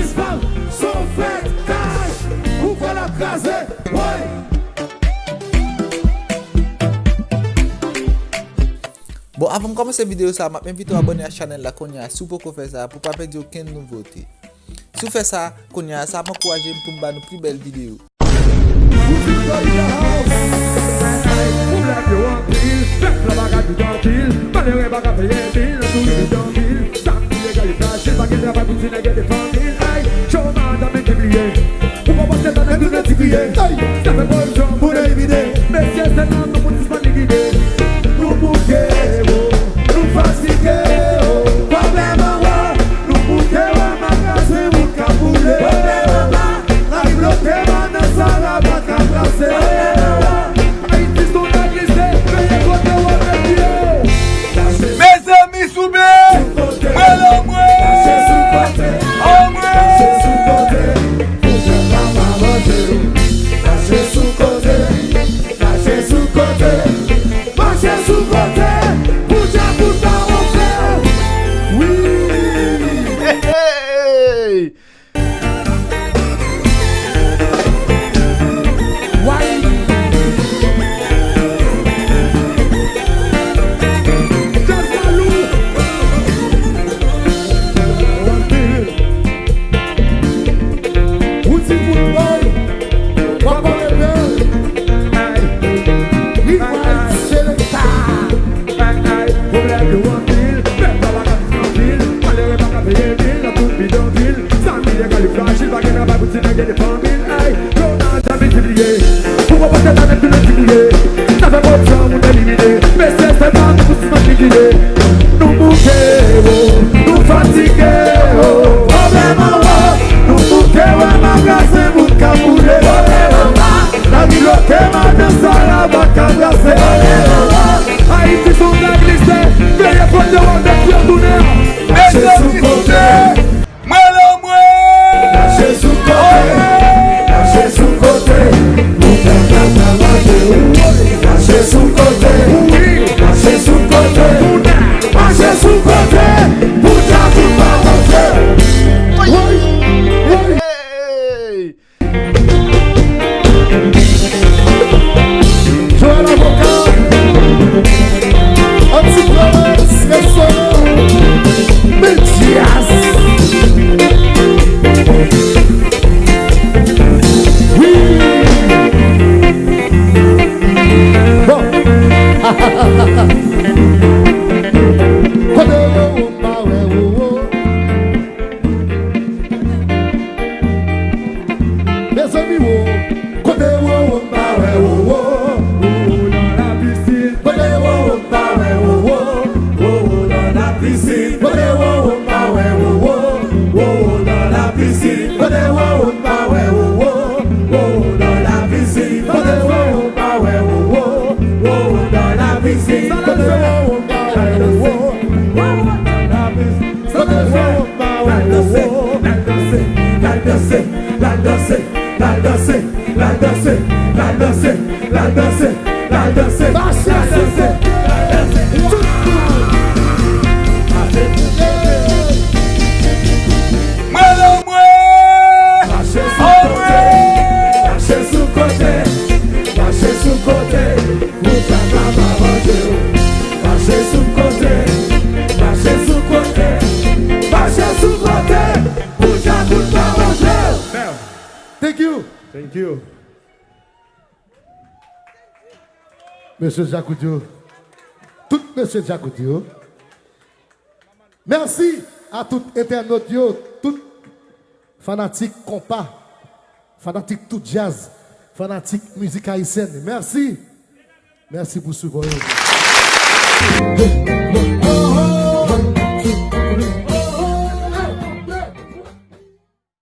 femmes sont faites cash. Pourquoi la craser? Ouais. Bon, avant de commencer la vidéo, je m'invite à abonner à la chaîne là qu'on y a pour faire ça pour pas perdre aucune nouveauté. Si vous faites ça, qu'on y a ça m'encourage pour me nos plus belles vidéos. Thank you. Monsieur Jacoudio. Tout monsieur Jacoudio. Merci à tout internaute, tout fanatique compas, fanatique tout jazz, fanatique musique haïtienne. Merci. Merci pour ce voyage.